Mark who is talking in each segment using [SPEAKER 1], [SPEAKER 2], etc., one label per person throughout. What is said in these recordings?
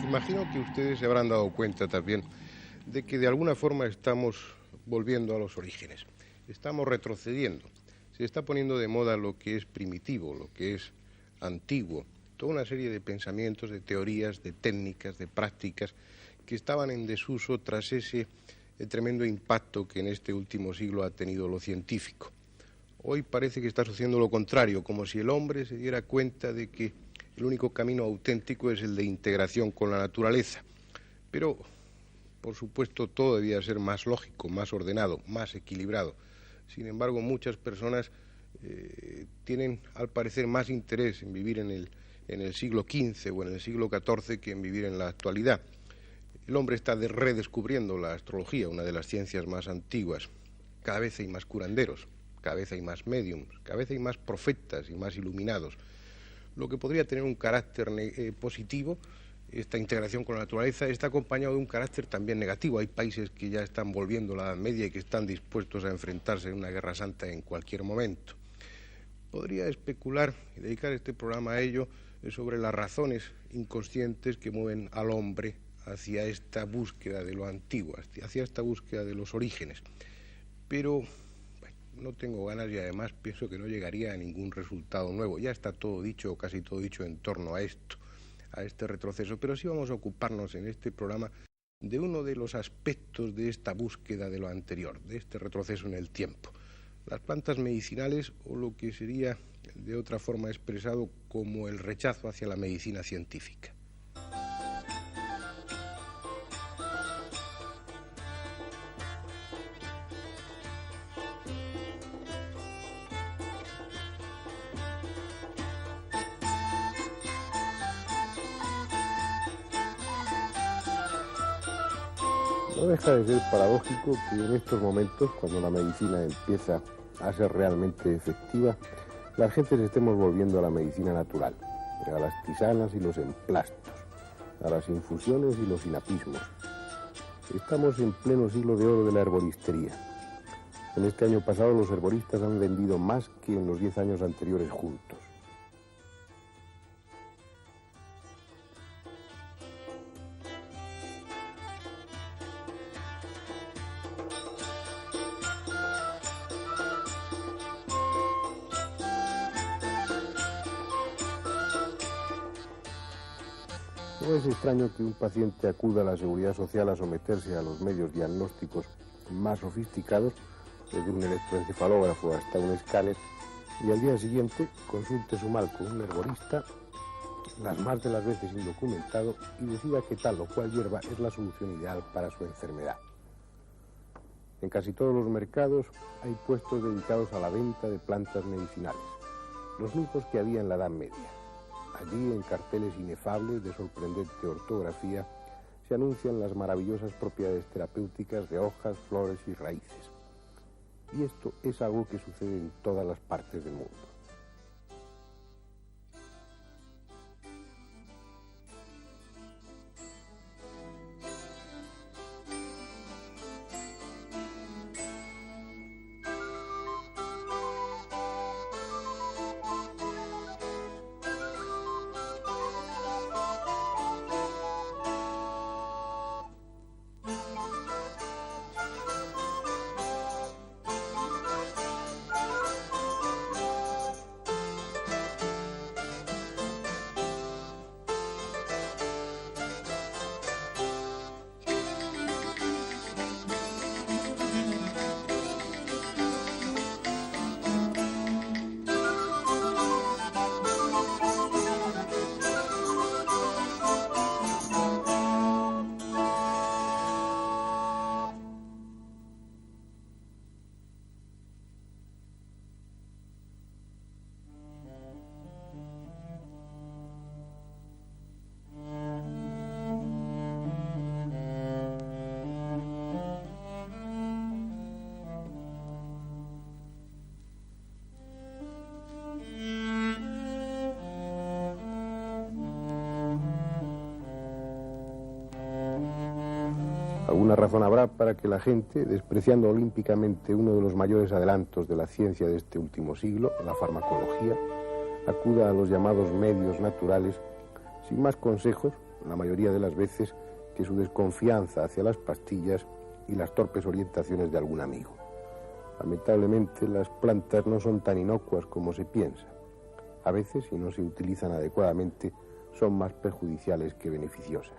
[SPEAKER 1] Imagino que ustedes se habrán dado cuenta también de que de alguna forma estamos volviendo a los orígenes. Estamos retrocediendo. Se está poniendo de moda lo que es primitivo, lo que es antiguo. Toda una serie de pensamientos, de teorías, de técnicas, de prácticas que estaban en desuso tras ese tremendo impacto que en este último siglo ha tenido lo científico. Hoy parece que está sucediendo lo contrario, como si el hombre se diera cuenta de que el único camino auténtico es el de integración con la naturaleza. Pero, por supuesto, todo debía ser más lógico, más ordenado, más equilibrado. Sin embargo, muchas personas tienen, al parecer, más interés en vivir en el siglo XV o en el siglo XIV que en vivir en la actualidad. El hombre está redescubriendo la astrología, una de las ciencias más antiguas. Cada vez hay más curanderos, cada vez hay más médiums, cada vez hay más profetas y más iluminados. Lo que podría tener un carácter positivo, esta integración con la naturaleza, está acompañado de un carácter también negativo. Hay países que ya están volviendo a la Edad Media y que están dispuestos a enfrentarse en una guerra santa en cualquier momento. Podría especular y dedicar este programa a ello sobre las razones inconscientes que mueven al hombre hacia esta búsqueda de lo antiguo, hacia esta búsqueda de los orígenes. Pero no tengo ganas y además pienso que no llegaría a ningún resultado nuevo. Ya está todo dicho, o casi todo dicho, en torno a esto, a este retroceso. Pero sí vamos a ocuparnos en este programa de uno de los aspectos de esta búsqueda de lo anterior, de este retroceso en el tiempo. Las plantas medicinales, o lo que sería de otra forma expresado como el rechazo hacia la medicina científica.
[SPEAKER 2] No deja de ser paradójico que en estos momentos, cuando la medicina empieza a ser realmente efectiva, la gente se estemos volviendo a la medicina natural, a las tisanas y los emplastos, a las infusiones y los sinapismos. Estamos en pleno siglo de oro de la herboristería. En este año pasado los herboristas han vendido más que en los 10 años anteriores juntos. No es extraño que un paciente acuda a la Seguridad Social a someterse a los medios diagnósticos más sofisticados, desde un electroencefalógrafo hasta un escáner, y al día siguiente consulte su mal con un herborista, las más de las veces indocumentado, y decida que tal o cual hierba es la solución ideal para su enfermedad. En casi todos los mercados hay puestos dedicados a la venta de plantas medicinales, los mismos que había en la Edad Media. Allí, en carteles inefables de sorprendente ortografía, se anuncian las maravillosas propiedades terapéuticas de hojas, flores y raíces. Y esto es algo que sucede en todas las partes del mundo. Alguna razón habrá para que la gente, despreciando olímpicamente uno de los mayores adelantos de la ciencia de este último siglo, la farmacología, acuda a los llamados medios naturales sin más consejos, la mayoría de las veces, que su desconfianza hacia las pastillas y las torpes orientaciones de algún amigo. Lamentablemente, las plantas no son tan inocuas como se piensa. A veces, si no se utilizan adecuadamente, son más perjudiciales que beneficiosas.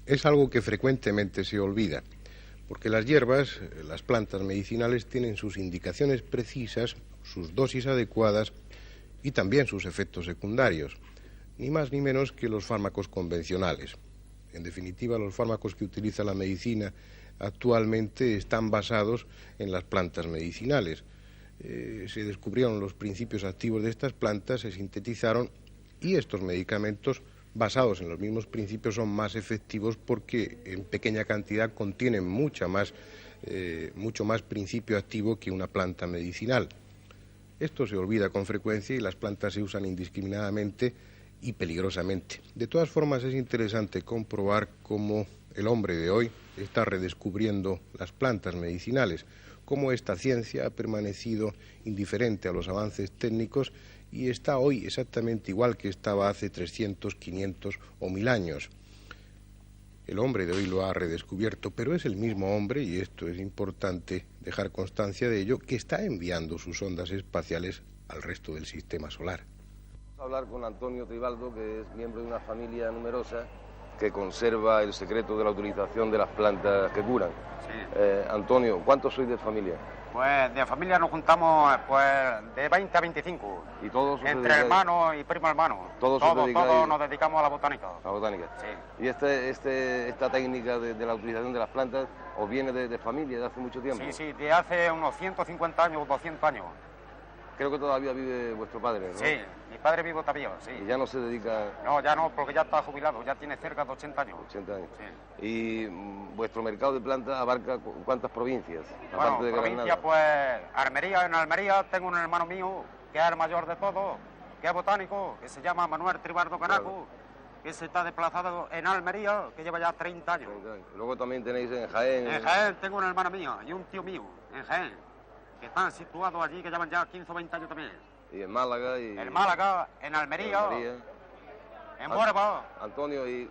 [SPEAKER 1] Es algo que frecuentemente se olvida, porque las hierbas, las plantas medicinales, tienen sus indicaciones precisas, sus dosis adecuadas y también sus efectos secundarios, ni más ni menos que los fármacos convencionales. En definitiva, los fármacos que utiliza la medicina actualmente están basados en las plantas medicinales. Se descubrieron los principios activos de estas plantas, se sintetizaron y estos medicamentos basados en los mismos principios son más efectivos porque en pequeña cantidad contienen mucho más principio activo que una planta medicinal. Esto se olvida con frecuencia y las plantas se usan indiscriminadamente y peligrosamente. De todas formas, es interesante comprobar cómo el hombre de hoy está redescubriendo las plantas medicinales, cómo esta ciencia ha permanecido indiferente a los avances técnicos y está hoy exactamente igual que estaba hace 300, 500 o 1000 años. El hombre de hoy lo ha redescubierto, pero es el mismo hombre, y esto es importante dejar constancia de ello, que está enviando sus ondas espaciales al resto del sistema solar.
[SPEAKER 3] Vamos a hablar con Antonio Tribaldo, que es miembro de una familia numerosa que conserva el secreto de la utilización de las plantas que curan.
[SPEAKER 4] Sí.
[SPEAKER 3] Antonio, ¿cuántos sois de familia?
[SPEAKER 4] Pues de familia nos juntamos pues de 20 a 25.
[SPEAKER 3] ¿Y todos
[SPEAKER 4] entre hermanos y primos hermanos.
[SPEAKER 3] Todos
[SPEAKER 4] nos dedicamos a la botánica.
[SPEAKER 3] A la botánica.
[SPEAKER 4] Sí.
[SPEAKER 3] ¿Y esta técnica de la utilización de las plantas os viene de familia, de hace mucho tiempo?
[SPEAKER 4] Sí, de hace unos 150 años, 200 años.
[SPEAKER 3] Creo que todavía vive vuestro padre, ¿no?
[SPEAKER 4] Sí, mi padre vive todavía, sí.
[SPEAKER 3] ¿Y ya no se dedica...?
[SPEAKER 4] No, ya no, porque ya está jubilado, ya tiene cerca de 80 años.
[SPEAKER 3] 80 años.
[SPEAKER 4] Sí.
[SPEAKER 3] ¿Y vuestro mercado de plantas abarca cuántas provincias?
[SPEAKER 4] Bueno,
[SPEAKER 3] Aparte de
[SPEAKER 4] provincia,
[SPEAKER 3] Granada.
[SPEAKER 4] pues, Almería. En Almería tengo un hermano mío, que es el mayor de todos, que es botánico, que se llama Manuel Tribaldo Canaco, claro, que se está desplazado en Almería, que lleva ya 30 años.
[SPEAKER 3] 30 años. Luego también tenéis en Jaén...
[SPEAKER 4] En Jaén tengo una hermana mía y un tío mío, en Jaén, que están situados allí, que llevan ya 15 o 20 años también.
[SPEAKER 3] Y en Málaga
[SPEAKER 4] En Málaga, en Almería, en Huelva.
[SPEAKER 3] Antonio, ¿y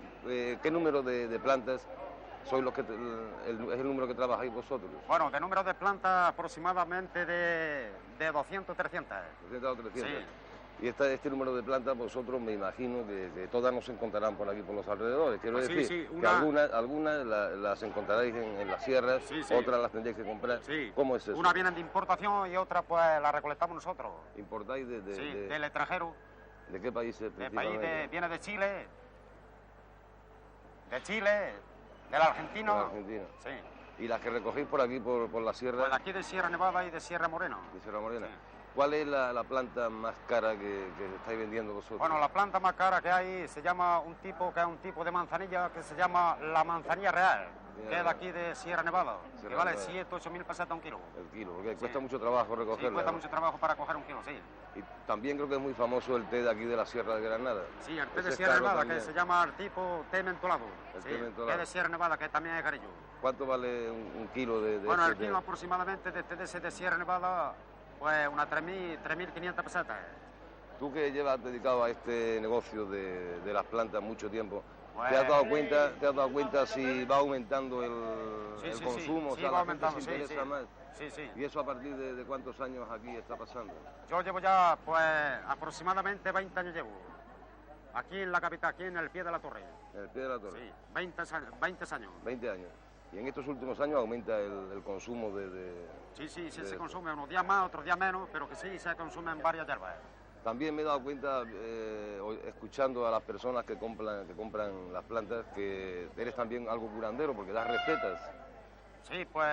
[SPEAKER 3] qué número de plantas sois los que es el número que trabajáis vosotros?
[SPEAKER 4] Bueno, de número de plantas aproximadamente de 200 300.
[SPEAKER 3] 200 o 300.
[SPEAKER 4] Sí.
[SPEAKER 3] Y este número de plantas vosotros me imagino que todas no se encontrarán por aquí, por los alrededores. Quiero decir que algunas las encontraréis en las sierras, otras las tendréis que comprar.
[SPEAKER 4] Sí.
[SPEAKER 3] ¿Cómo es eso?
[SPEAKER 4] Una vienen de importación y otras pues las recolectamos nosotros.
[SPEAKER 3] ¿Importáis
[SPEAKER 4] del extranjero?
[SPEAKER 3] ¿De qué países?
[SPEAKER 4] Viene de Chile, del Argentino.
[SPEAKER 3] Del Argentina.
[SPEAKER 4] Sí.
[SPEAKER 3] ¿Y las que recogéis por aquí, por la sierra?
[SPEAKER 4] Pues aquí de Sierra Nevada y de Sierra Morena.
[SPEAKER 3] De Sierra Morena.
[SPEAKER 4] Sí.
[SPEAKER 3] ¿Cuál es la planta más cara que estáis vendiendo vosotros?
[SPEAKER 4] Bueno, la planta más cara que hay se llama un tipo de manzanilla que se llama la manzanilla real, que es de aquí de Sierra Nevada, que vale 7 o 8 mil pesetas un kilo.
[SPEAKER 3] El kilo, porque cuesta mucho trabajo recogerla.
[SPEAKER 4] Sí, cuesta mucho trabajo para coger un kilo, sí.
[SPEAKER 3] Y también creo que es muy famoso el té de aquí de la Sierra de Granada.
[SPEAKER 4] Sí, el té de Sierra Nevada, que se llama el tipo té mentolado. El té mentolado. Que es de Sierra Nevada, que también es carillo.
[SPEAKER 3] ¿Cuánto vale un kilo de
[SPEAKER 4] bueno, el kilo aproximadamente de té de Sierra Nevada, pues unas 3.500 pesetas.
[SPEAKER 3] Tú que llevas dedicado a este negocio de las plantas mucho tiempo,
[SPEAKER 4] pues,
[SPEAKER 3] ¿te has dado cuenta si va aumentando el consumo?
[SPEAKER 4] Sí, va aumentando, sí.
[SPEAKER 3] Más?
[SPEAKER 4] Sí.
[SPEAKER 3] ¿Y eso a partir de cuántos años aquí está pasando?
[SPEAKER 4] Yo llevo ya, pues, aproximadamente 20 años llevo. Aquí en la capital, aquí en el pie de la torre.
[SPEAKER 3] ¿En el pie de la torre?
[SPEAKER 4] Sí, 20 años.
[SPEAKER 3] 20 años. ¿Y en estos últimos años aumenta el consumo
[SPEAKER 4] Sí, se consume unos días más, otros días menos, pero que sí se consumen varias hierbas.
[SPEAKER 3] También me he dado cuenta, escuchando a las personas que compran las plantas, que eres también algo curandero, porque das recetas.
[SPEAKER 4] Sí, pues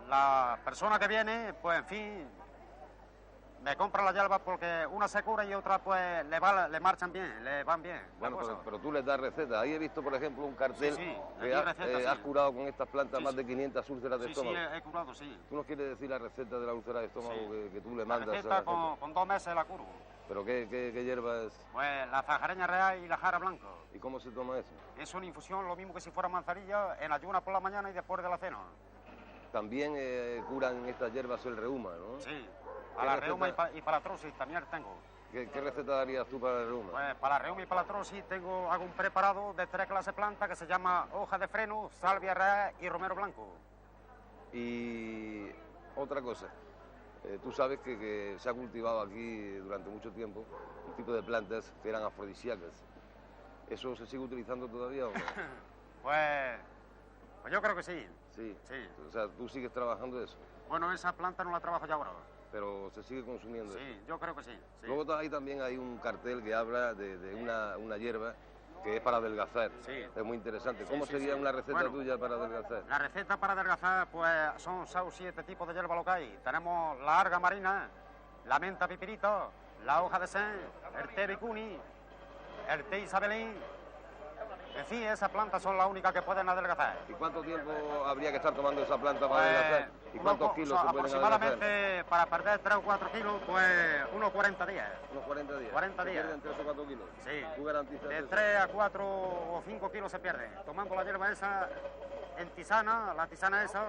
[SPEAKER 4] la persona que viene, pues en fin, me compra las hierbas porque una se cura y otra pues le marchan bien, le van bien.
[SPEAKER 3] Bueno, pero tú les das recetas. Ahí he visto, por ejemplo, un cartel que has curado con estas plantas más de 500 úlceras de estómago.
[SPEAKER 4] Sí, he curado, sí.
[SPEAKER 3] ¿Tú nos quieres decir la receta de la úlcera de estómago que tú le mandas?
[SPEAKER 4] La receta con 2 meses la curo.
[SPEAKER 3] ¿Pero qué hierba es?
[SPEAKER 4] Pues la zajareña real y la jara blanca.
[SPEAKER 3] ¿Y cómo se toma eso?
[SPEAKER 4] Es una infusión, lo mismo que si fuera manzanilla, en ayunas por la mañana y después de la cena.
[SPEAKER 3] También curan estas hierbas el reuma, ¿no?
[SPEAKER 4] Sí. Para la reuma y para la artrosis también tengo.
[SPEAKER 3] ¿Qué receta darías tú para el reuma?
[SPEAKER 4] Pues para la reuma y para la artrosis hago un preparado de 3 clases de plantas que se llama hoja de freno, salvia real y romero blanco.
[SPEAKER 3] Y otra cosa, tú sabes que se ha cultivado aquí durante mucho tiempo un tipo de plantas que eran afrodisíacas. ¿Eso se sigue utilizando todavía o no?
[SPEAKER 4] Pues yo creo que sí.
[SPEAKER 3] Sí. O sea, ¿tú sigues trabajando eso?
[SPEAKER 4] Bueno, esa planta no la trabajo ya ahora.
[SPEAKER 3] Pero se sigue consumiendo.
[SPEAKER 4] Sí, yo creo que sí.
[SPEAKER 3] Luego ahí también hay un cartel que habla de una hierba que es para adelgazar.
[SPEAKER 4] Sí.
[SPEAKER 3] Es muy interesante. ¿Cómo sería una receta tuya para adelgazar?
[SPEAKER 4] La receta para adelgazar, pues son 6 o 7 tipos de hierba lo que hay. Tenemos la arga marina, la menta pipirito, la hoja de sen, el té vicuni, el té isabelín. En fin, esas plantas son las únicas que pueden adelgazar.
[SPEAKER 3] ¿Y cuánto tiempo habría que estar tomando esa planta para adelgazar? ¿Y cuántos kilos se pueden
[SPEAKER 4] aproximadamente para perder 3 o 4 kilos, pues unos 40 días.
[SPEAKER 3] ¿Unos 40 días?
[SPEAKER 4] 40 días.
[SPEAKER 3] ¿Se pierden 3 o 4 kilos?
[SPEAKER 4] Sí.
[SPEAKER 3] ¿Tú garantizas
[SPEAKER 4] de
[SPEAKER 3] eso?
[SPEAKER 4] 3 a 4 o 5 kilos se pierden. Tomando la hierba esa en tisana, la tisana esa,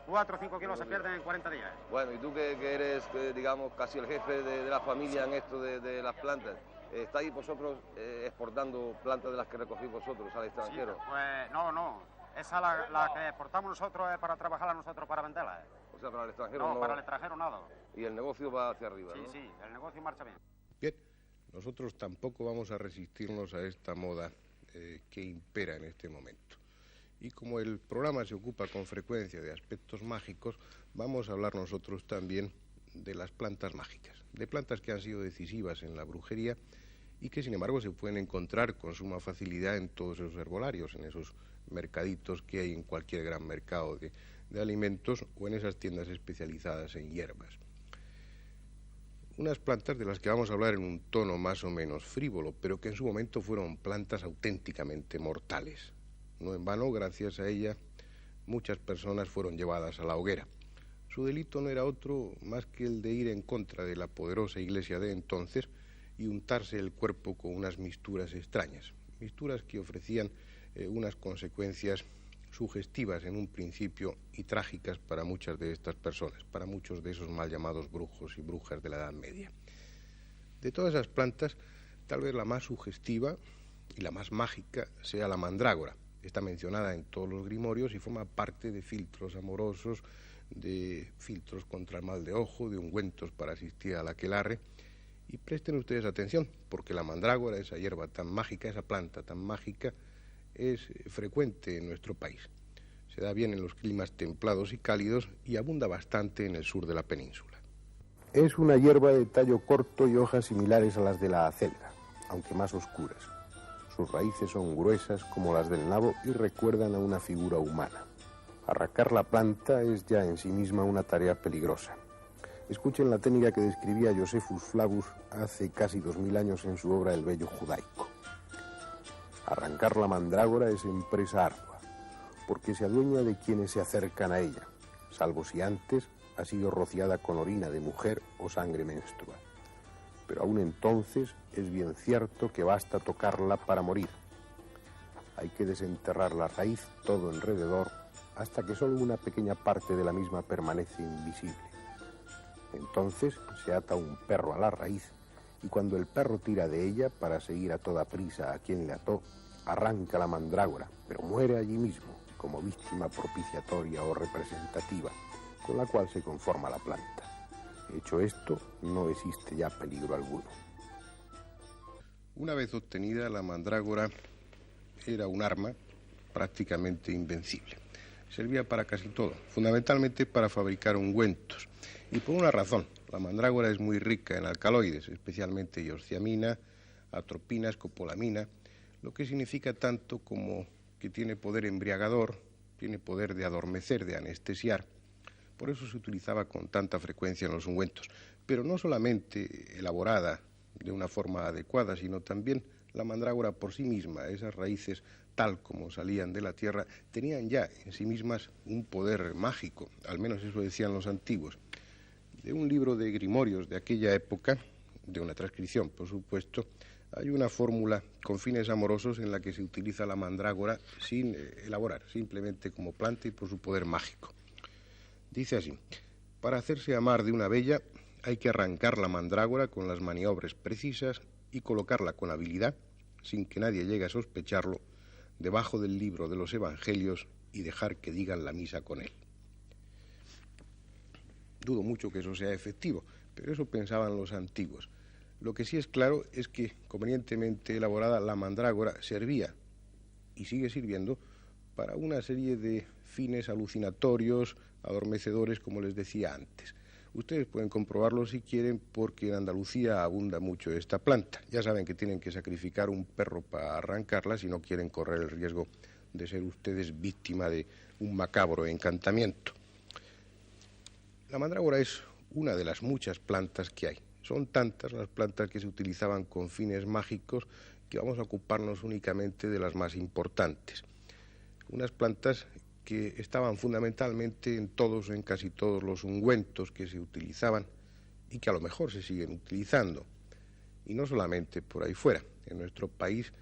[SPEAKER 4] 4 o 5 kilos se pierden en 40 días.
[SPEAKER 3] Bueno, y tú que eres, digamos, casi el jefe de la familia en esto de las plantas, ¿estáis vosotros exportando plantas de las que recogís vosotros al extranjero?
[SPEAKER 4] Sí, pues no. Esa la que exportamos nosotros es para trabajarla nosotros, para venderla.
[SPEAKER 3] O sea, para el extranjero no.
[SPEAKER 4] Para el extranjero nada.
[SPEAKER 3] Y el negocio va hacia arriba, ¿no?
[SPEAKER 4] Sí, el negocio marcha bien.
[SPEAKER 1] Bien, nosotros tampoco vamos a resistirnos a esta moda que impera en este momento. Y como el programa se ocupa con frecuencia de aspectos mágicos, vamos a hablar nosotros también de las plantas mágicas, de plantas que han sido decisivas en la brujería y que sin embargo se pueden encontrar con suma facilidad en todos esos herbolarios, en esos mercaditos que hay en cualquier gran mercado de alimentos o en esas tiendas especializadas en hierbas. Unas plantas de las que vamos a hablar en un tono más o menos frívolo, pero que en su momento fueron plantas auténticamente mortales. No en vano, gracias a ella, muchas personas fueron llevadas a la hoguera. Su delito no era otro más que el de ir en contra de la poderosa iglesia de entonces y untarse el cuerpo con unas misturas extrañas, misturas que ofrecían unas consecuencias sugestivas en un principio y trágicas para muchas de estas personas, para muchos de esos mal llamados brujos y brujas de la Edad Media. De todas esas plantas, tal vez la más sugestiva y la más mágica sea la mandrágora. Está mencionada en todos los grimorios y forma parte de filtros amorosos, de filtros contra el mal de ojo, de ungüentos para asistir al aquelarre. Y presten ustedes atención, porque la mandrágora, esa hierba tan mágica, esa planta tan mágica, es frecuente en nuestro país. Se da bien en los climas templados y cálidos y abunda bastante en el sur de la península.
[SPEAKER 2] Es una hierba de tallo corto y hojas similares a las de la acelga, aunque más oscuras. Sus raíces son gruesas como las del nabo y recuerdan a una figura humana. Arrancar la planta es ya en sí misma una tarea peligrosa. Escuchen la técnica que describía Josephus Flavus hace casi 2000 años en su obra El Bello Judaico. Arrancar la mandrágora es empresa ardua, porque se adueña de quienes se acercan a ella, salvo si antes ha sido rociada con orina de mujer o sangre menstrua. Pero aún entonces es bien cierto que basta tocarla para morir. Hay que desenterrar la raíz todo alrededor hasta que solo una pequeña parte de la misma permanece invisible. Entonces se ata un perro a la raíz y cuando el perro tira de ella para seguir a toda prisa a quien le ató, arranca la mandrágora, pero muere allí mismo como víctima propiciatoria o representativa, con la cual se conforma la planta. Hecho esto, no existe ya peligro alguno.
[SPEAKER 1] Una vez obtenida, la mandrágora era un arma prácticamente invencible. Servía para casi todo, fundamentalmente para fabricar ungüentos. Y por una razón, la mandrágora es muy rica en alcaloides, especialmente hiosciamina, atropina, escopolamina, lo que significa tanto como que tiene poder embriagador, tiene poder de adormecer, de anestesiar. Por eso se utilizaba con tanta frecuencia en los ungüentos, pero no solamente elaborada de una forma adecuada, sino también la mandrágora por sí misma, esas raíces tal como salían de la tierra, tenían ya en sí mismas un poder mágico, al menos eso decían los antiguos. De un libro de grimorios de aquella época, de una transcripción por supuesto, hay una fórmula con fines amorosos en la que se utiliza la mandrágora sin elaborar, simplemente como planta y por su poder mágico. Dice así: para hacerse amar de una bella hay que arrancar la mandrágora con las maniobras precisas y colocarla con habilidad, sin que nadie llegue a sospecharlo, debajo del libro de los evangelios y dejar que digan la misa con él. Dudo mucho que eso sea efectivo, pero eso pensaban los antiguos. Lo que sí es claro es que, convenientemente elaborada, la mandrágora servía, y sigue sirviendo, para una serie de fines alucinatorios, adormecedores, como les decía antes. Ustedes pueden comprobarlo si quieren, porque en Andalucía abunda mucho esta planta. Ya saben que tienen que sacrificar un perro para arrancarla si no quieren correr el riesgo de ser ustedes víctima de un macabro encantamiento. La mandrágora es una de las muchas plantas que hay. Son tantas las plantas que se utilizaban con fines mágicos que vamos a ocuparnos únicamente de las más importantes. Unas plantas que estaban fundamentalmente en casi todos los ungüentos que se utilizaban y que a lo mejor se siguen utilizando. Y no solamente por ahí fuera. En nuestro país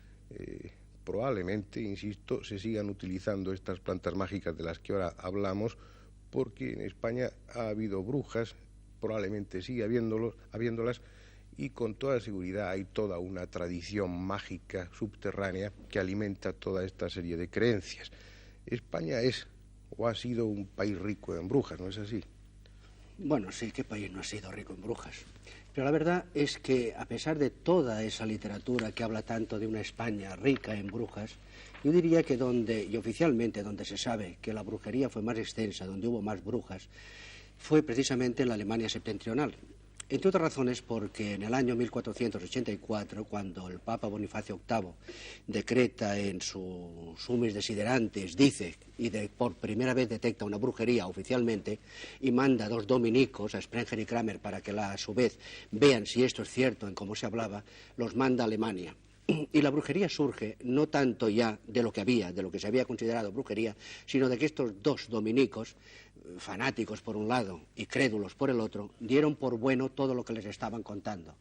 [SPEAKER 1] probablemente, insisto, se sigan utilizando estas plantas mágicas de las que ahora hablamos, porque en España ha habido brujas, probablemente sigue habiéndolas, y con toda seguridad hay toda una tradición mágica subterránea que alimenta toda esta serie de creencias. España es o ha sido un país rico en brujas, ¿no es así?
[SPEAKER 5] Bueno, sí, ¿qué país no ha sido rico en brujas? Pero la verdad es que, a pesar de toda esa literatura que habla tanto de una España rica en brujas, yo diría que oficialmente donde se sabe que la brujería fue más extensa, donde hubo más brujas, fue precisamente en la Alemania septentrional. Entre otras razones porque en el año 1484, cuando el Papa Bonifacio VIII decreta en su Sumis Desiderantes, dice, por primera vez detecta una brujería oficialmente, y manda a 2 dominicos, a Sprenger y Kramer, para que a su vez vean si esto es cierto en cómo se hablaba, los manda a Alemania. Y la brujería surge no tanto ya de lo que se había considerado brujería, sino de que estos 2 dominicos, fanáticos por un lado y crédulos por el otro, dieron por bueno todo lo que les estaban contando.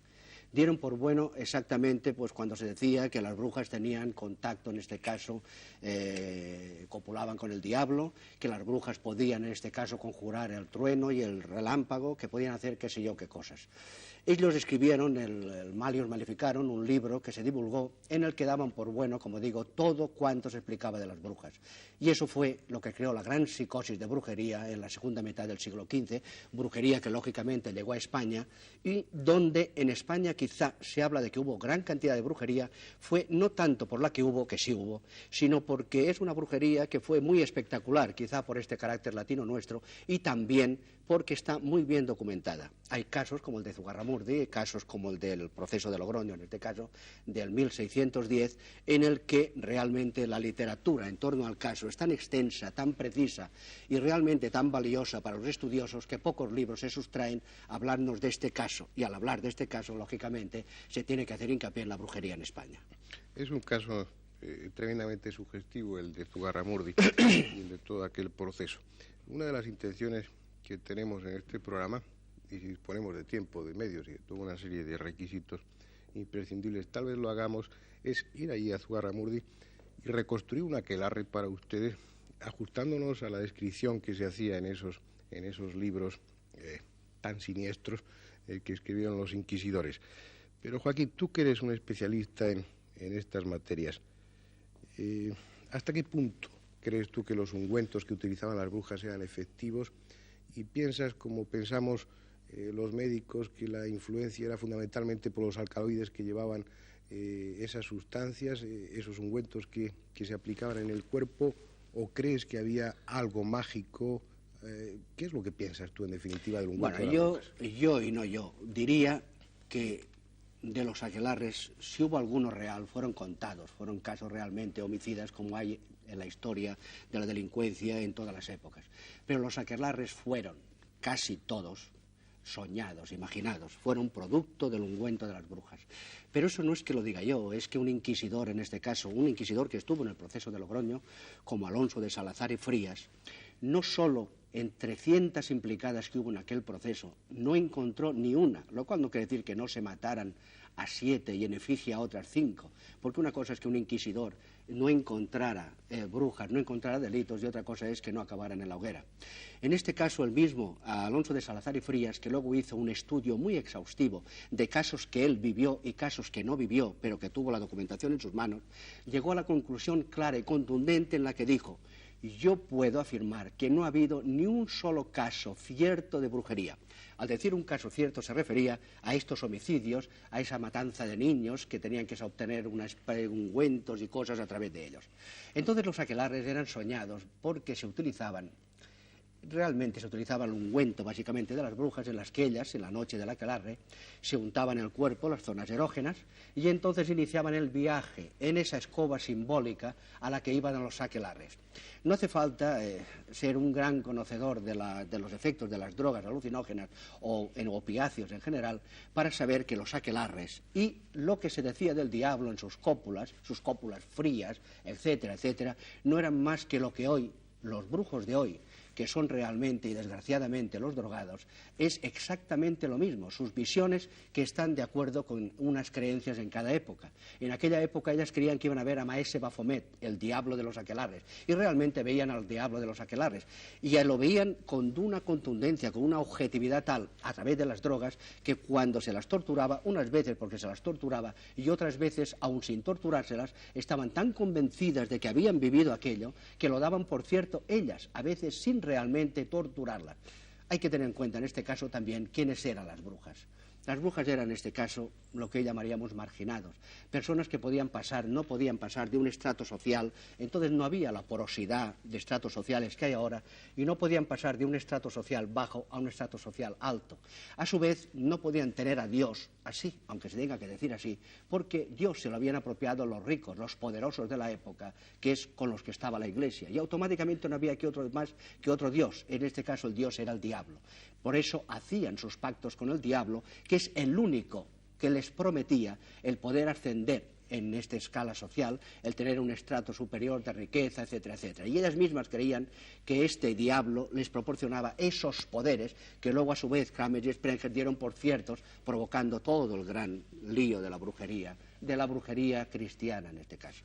[SPEAKER 5] Dieron por bueno exactamente pues cuando se decía que las brujas tenían contacto, en este caso copulaban con el diablo, que las brujas podían en este caso conjurar el trueno y el relámpago, que podían hacer qué sé yo qué cosas. Ellos escribieron el Malius Maleficarum, un libro que se divulgó en el que daban por bueno, como digo, todo cuanto se explicaba de las brujas. Y eso fue lo que creó la gran psicosis de brujería en la segunda mitad del siglo XV, brujería que lógicamente llegó a España, y donde en España quizá se habla de que hubo gran cantidad de brujería, fue no tanto por la que hubo, que sí hubo, sino porque es una brujería que fue muy espectacular, quizá por este carácter latino nuestro, y también porque está muy bien documentada. Hay casos como el de Zugarramurdi, casos como el del proceso de Logroño, en este caso del 1610, en el que realmente la literatura en torno al caso es tan extensa, tan precisa y realmente tan valiosa para los estudiosos que pocos libros se sustraen a hablarnos de este caso. Y al hablar de este caso, lógicamente, se tiene que hacer hincapié en la brujería en España.
[SPEAKER 1] Es un caso tremendamente sugestivo el de Zugarramurdi y el de todo aquel proceso. Una de las intenciones que tenemos en este programa, y si disponemos de tiempo, de medios y de toda una serie de requisitos imprescindibles, tal vez lo hagamos, es ir allí a Zugarramurdi y reconstruir un aquelarre para ustedes, ajustándonos a la descripción que se hacía en esos libros tan siniestros que escribieron los inquisidores. Pero Joaquín, tú que eres un especialista en estas materias, ¿hasta qué punto crees tú que los ungüentos que utilizaban las brujas eran efectivos? Y piensas, como pensamos los médicos, que la influencia era fundamentalmente por los alcaloides que llevaban esas sustancias, esos ungüentos que se aplicaban en el cuerpo, ¿o crees que había algo mágico? ¿Qué es lo que piensas tú, en definitiva, del ungüento de las brujas?
[SPEAKER 5] Yo diría que de los aquelarres, si hubo alguno real, fueron contados, fueron casos realmente homicidas como hay en la historia de la delincuencia en todas las épocas. Pero los aquelarres fueron, casi todos, soñados, imaginados, fueron producto del ungüento de las brujas. Pero eso no es que lo diga yo, es que un inquisidor, en este caso, un inquisidor que estuvo en el proceso de Logroño, como Alonso de Salazar y Frías, no solo entre cientos implicadas que hubo en aquel proceso, no encontró ni una, lo cual no quiere decir que no se mataran a 7 y en efigie a otras 5, porque una cosa es que un inquisidor no encontrara brujas, no encontrara delitos, y otra cosa es que no acabaran en la hoguera. En este caso, el mismo Alonso de Salazar y Frías, que luego hizo un estudio muy exhaustivo de casos que él vivió y casos que no vivió, pero que tuvo la documentación en sus manos, llegó a la conclusión clara y contundente en la que dijo: yo puedo afirmar que no ha habido ni un solo caso cierto de brujería. Al decir un caso cierto se refería a estos homicidios, a esa matanza de niños que tenían que obtener ungüentos y cosas a través de ellos. Entonces los aquelarres eran soñados porque realmente se utilizaba el ungüento básicamente de las brujas, en las que ellas, en la noche del aquelarre, se untaban el cuerpo, las zonas erógenas, y entonces iniciaban el viaje en esa escoba simbólica a la que iban a los aquelarres. No hace falta ser un gran conocedor de los efectos de las drogas alucinógenas o en opiáceos en general para saber que los aquelarres y lo que se decía del diablo en sus cópulas frías, etcétera, etcétera, no eran más que lo que hoy, los brujos de hoy, que son realmente y desgraciadamente los drogados, es exactamente lo mismo, sus visiones que están de acuerdo con unas creencias en cada época. En aquella época ellas creían que iban a ver a Maese Baphomet, el diablo de los aquelarres, y realmente veían al diablo de los aquelarres, y ya lo veían con una contundencia, con una objetividad tal, a través de las drogas, que cuando se las torturaba, unas veces porque se las torturaba, y otras veces, aun sin torturárselas, estaban tan convencidas de que habían vivido aquello, que lo daban por cierto ellas, a veces sin realmente torturarlas. Hay que tener en cuenta en este caso también quiénes eran las brujas. Las brujas eran en este caso lo que llamaríamos marginados, personas que no podían pasar de un estrato social, entonces no había la porosidad de estratos sociales que hay ahora, y no podían pasar de un estrato social bajo a un estrato social alto. A su vez, no podían tener a Dios así, aunque se tenga que decir así, porque Dios se lo habían apropiado los ricos, los poderosos de la época, que es con los que estaba la Iglesia, y automáticamente no había más que otro Dios, en este caso el Dios era el diablo. Por eso hacían sus pactos con el diablo, que es el único que les prometía el poder ascender en esta escala social, el tener un estrato superior de riqueza, etcétera, etcétera. Y ellas mismas creían que este diablo les proporcionaba esos poderes que luego a su vez Cramer y Sprenger dieron por ciertos, provocando todo el gran lío de la brujería cristiana en este caso.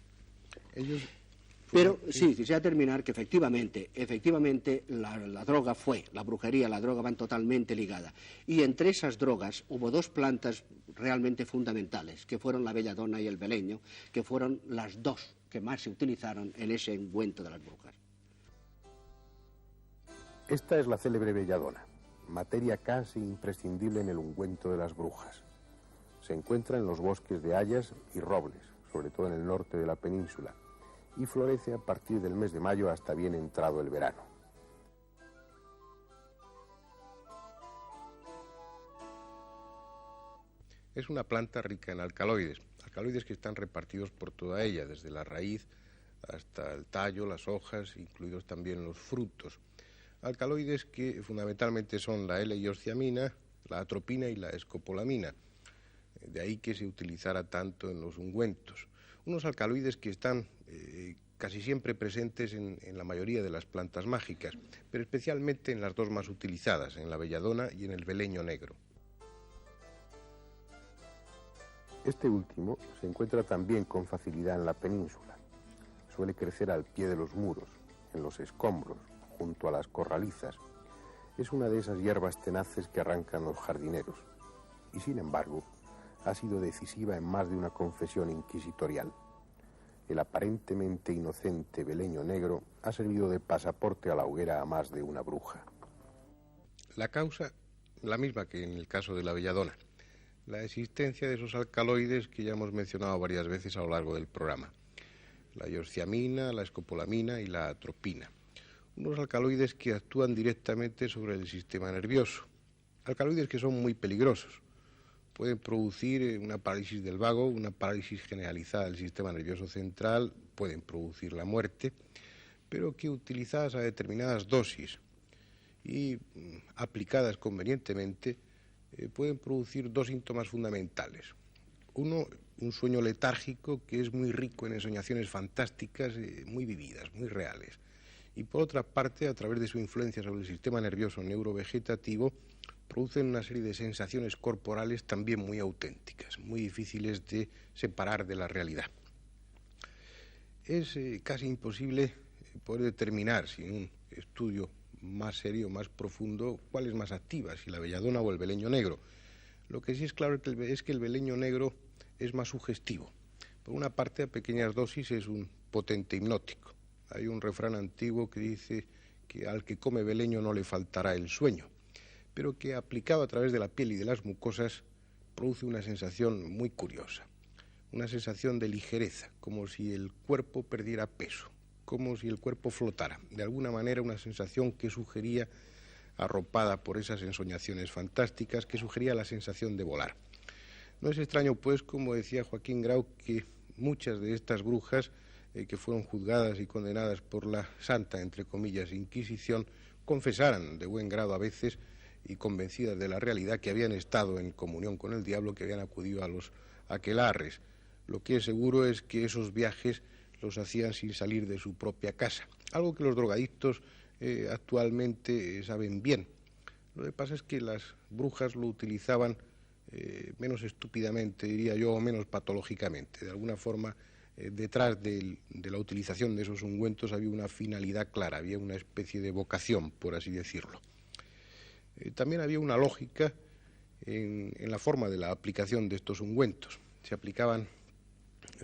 [SPEAKER 5] Pero sí, quisiera terminar que efectivamente la droga la brujería, la droga van totalmente ligadas. Y entre esas drogas hubo dos plantas realmente fundamentales, que fueron la belladona y el beleño, que fueron las dos que más se utilizaron en ese ungüento de las brujas.
[SPEAKER 2] Esta es la célebre belladona, materia casi imprescindible en el ungüento de las brujas. Se encuentra en los bosques de hayas y robles, sobre todo en el norte de la península, y florece a partir del mes de mayo hasta bien entrado el verano.
[SPEAKER 1] Es una planta rica en alcaloides que están repartidos por toda ella, desde la raíz hasta el tallo, las hojas, incluidos también los frutos. Alcaloides que fundamentalmente son la L-iosciamina, la atropina y la escopolamina. De ahí que se utilizara tanto en los ungüentos. Unos alcaloides que están casi siempre presentes en la mayoría de las plantas mágicas, pero especialmente en las dos más utilizadas, en la belladona y en el beleño negro.
[SPEAKER 2] Este último se encuentra también con facilidad en la península. Suele crecer al pie de los muros, en los escombros, junto a las corralizas. Es una de esas hierbas tenaces que arrancan los jardineros. Y sin embargo, ha sido decisiva en más de una confesión inquisitorial. El aparentemente inocente beleño negro ha servido de pasaporte a la hoguera a más de una bruja.
[SPEAKER 1] La causa, la misma que en el caso de la belladona, la existencia de esos alcaloides que ya hemos mencionado varias veces a lo largo del programa. La iosciamina, la escopolamina y la atropina. Unos alcaloides que actúan directamente sobre el sistema nervioso. Alcaloides que son muy peligrosos. Pueden producir una parálisis del vago, una parálisis generalizada del sistema nervioso central, pueden producir la muerte, pero que utilizadas a determinadas dosis y aplicadas convenientemente pueden producir dos síntomas fundamentales. Uno, un sueño letárgico que es muy rico en ensoñaciones fantásticas, muy vividas, muy reales. Y por otra parte, a través de su influencia sobre el sistema nervioso neurovegetativo, producen una serie de sensaciones corporales también muy auténticas, muy difíciles de separar de la realidad. Es casi imposible poder determinar, sin un estudio más serio, más profundo, cuál es más activa, si la belladona o el beleño negro. Lo que sí es claro es que el beleño negro es más sugestivo. Por una parte, a pequeñas dosis es un potente hipnótico. Hay un refrán antiguo que dice que al que come beleño no le faltará el sueño, pero que aplicado a través de la piel y de las mucosas produce una sensación muy curiosa, una sensación de ligereza, como si el cuerpo perdiera peso, como si el cuerpo flotara, de alguna manera una sensación que sugería, arropada por esas ensoñaciones fantásticas, que sugería la sensación de volar. No es extraño, pues, como decía Joaquín Grau, que muchas de estas brujas que fueron juzgadas y condenadas por la santa, entre comillas, Inquisición, confesaran de buen grado a veces y convencidas de la realidad que habían estado en comunión con el diablo, que habían acudido a los aquelarres. Lo que es seguro es que esos viajes los hacían sin salir de su propia casa, algo que los drogadictos actualmente saben bien. Lo que pasa es que las brujas lo utilizaban menos estúpidamente, diría yo, o menos patológicamente. De alguna forma, detrás de la utilización de esos ungüentos había una finalidad clara, había una especie de vocación, por así decirlo. También había una lógica en la forma de la aplicación de estos ungüentos. Se aplicaban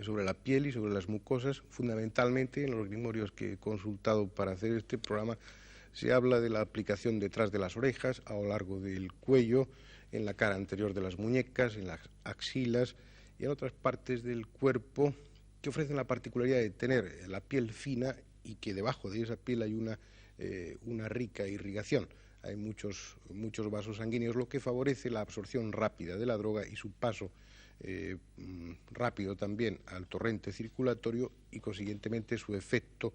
[SPEAKER 1] sobre la piel y sobre las mucosas, fundamentalmente en los grimorios que he consultado para hacer este programa, se habla de la aplicación detrás de las orejas, a lo largo del cuello, en la cara anterior de las muñecas, en las axilas y en otras partes del cuerpo que ofrecen la particularidad de tener la piel fina y que debajo de esa piel hay una rica irrigación. Hay muchos vasos sanguíneos, lo que favorece la absorción rápida de la droga y su paso rápido también al torrente circulatorio y consiguientemente su efecto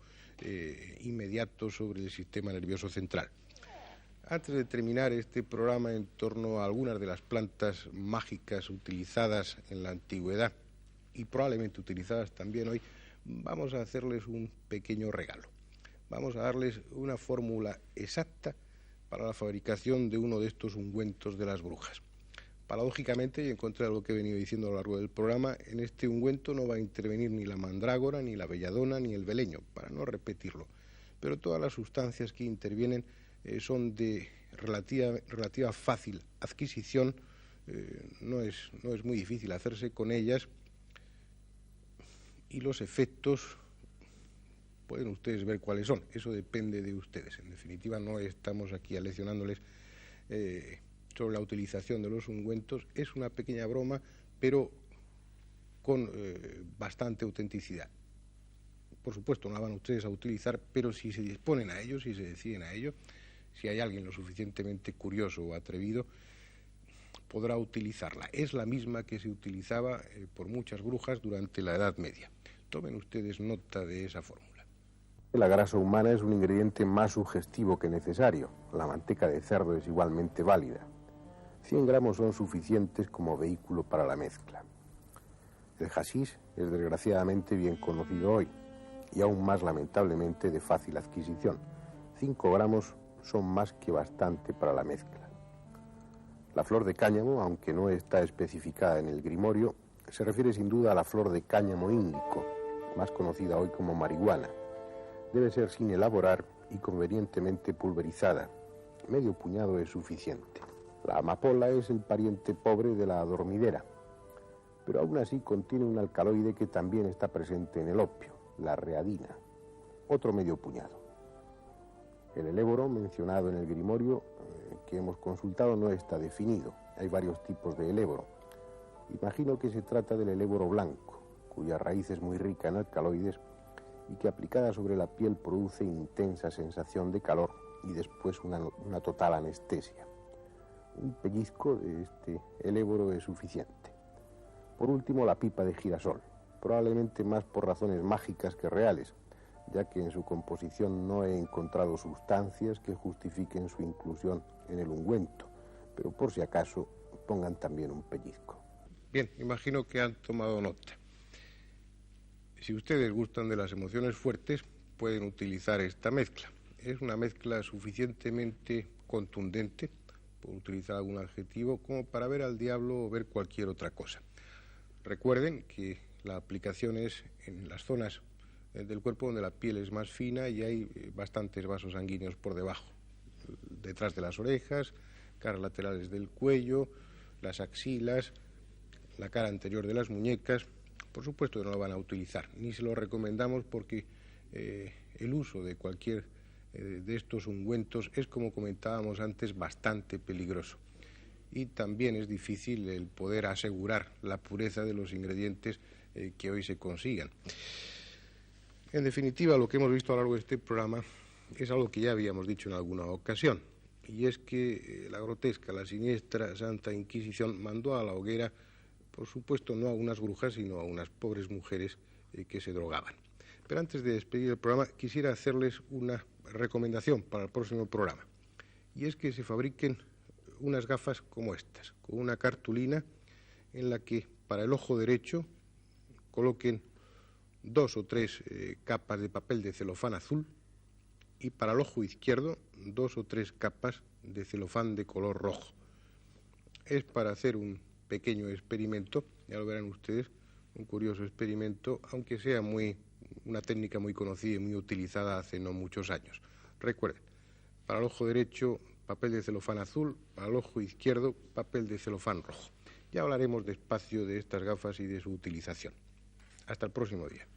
[SPEAKER 1] inmediato sobre el sistema nervioso central. Antes de terminar este programa en torno a algunas de las plantas mágicas utilizadas en la antigüedad y probablemente utilizadas también hoy, vamos a hacerles un pequeño regalo. Vamos a darles una fórmula exacta para la fabricación de uno de estos ungüentos de las brujas. Paradójicamente, y en contra de lo que he venido diciendo a lo largo del programa, en este ungüento no va a intervenir ni la mandrágora, ni la belladona, ni el beleño, para no repetirlo. Pero todas las sustancias que intervienen son de relativa fácil adquisición, no es muy difícil hacerse con ellas, y los efectos pueden ustedes ver cuáles son. Eso depende de ustedes. En definitiva, no estamos aquí aleccionándoles sobre la utilización de los ungüentos. Es una pequeña broma, pero con bastante autenticidad. Por supuesto, no la van ustedes a utilizar, pero si se disponen a ello, si se deciden a ello, si hay alguien lo suficientemente curioso o atrevido, podrá utilizarla. Es la misma que se utilizaba por muchas brujas durante la Edad Media. Tomen ustedes nota de esa fórmula.
[SPEAKER 2] La grasa humana es un ingrediente más sugestivo que necesario. La manteca de cerdo es igualmente válida. 100 gramos son suficientes como vehículo para la mezcla. El hashish es desgraciadamente bien conocido hoy y aún más lamentablemente de fácil adquisición. 5 gramos son más que bastante para la mezcla. La flor de cáñamo, aunque no está especificada en el grimorio, se refiere sin duda a la flor de cáñamo índico, más conocida hoy como marihuana. Debe ser sin elaborar y convenientemente pulverizada. Medio puñado es suficiente. La amapola es el pariente pobre de la adormidera, pero aún así contiene un alcaloide que también está presente en el opio, la readina. Otro medio puñado. El eléboro mencionado en el grimorio que hemos consultado no está definido. Hay varios tipos de eléboro. Imagino que se trata del eléboro blanco, cuya raíz es muy rica en alcaloides y que aplicada sobre la piel produce intensa sensación de calor y después una total anestesia. Un pellizco de este eléboro es suficiente. Por último, la pipa de girasol, probablemente más por razones mágicas que reales, ya que en su composición no he encontrado sustancias que justifiquen su inclusión en el ungüento, pero por si acaso pongan también un pellizco.
[SPEAKER 1] Bien, imagino que han tomado nota. Si ustedes gustan de las emociones fuertes, pueden utilizar esta mezcla. Es una mezcla suficientemente contundente, por utilizar algún adjetivo, como para ver al diablo o ver cualquier otra cosa. Recuerden que la aplicación es en las zonas del cuerpo donde la piel es más fina y hay bastantes vasos sanguíneos por debajo, detrás de las orejas, caras laterales del cuello, las axilas, la cara anterior de las muñecas. Por supuesto que no lo van a utilizar, ni se lo recomendamos porque el uso de cualquier de estos ungüentos es, como comentábamos antes, bastante peligroso. Y también es difícil el poder asegurar la pureza de los ingredientes que hoy se consigan. En definitiva, lo que hemos visto a lo largo de este programa es algo que ya habíamos dicho en alguna ocasión, y es que la grotesca, la siniestra Santa Inquisición mandó a la hoguera, por supuesto, no a unas brujas, sino a unas pobres mujeres que se drogaban. Pero antes de despedir el programa, quisiera hacerles una recomendación para el próximo programa, y es que se fabriquen unas gafas como estas, con una cartulina en la que para el ojo derecho coloquen 2 o 3 capas de papel de celofán azul y para el ojo izquierdo 2 o 3 capas de celofán de color rojo. Es para hacer un pequeño experimento, ya lo verán ustedes, un curioso experimento, aunque sea una técnica muy conocida y muy utilizada hace no muchos años. Recuerden, para el ojo derecho papel de celofán azul, para el ojo izquierdo papel de celofán rojo. Ya hablaremos despacio de estas gafas y de su utilización. Hasta el próximo día.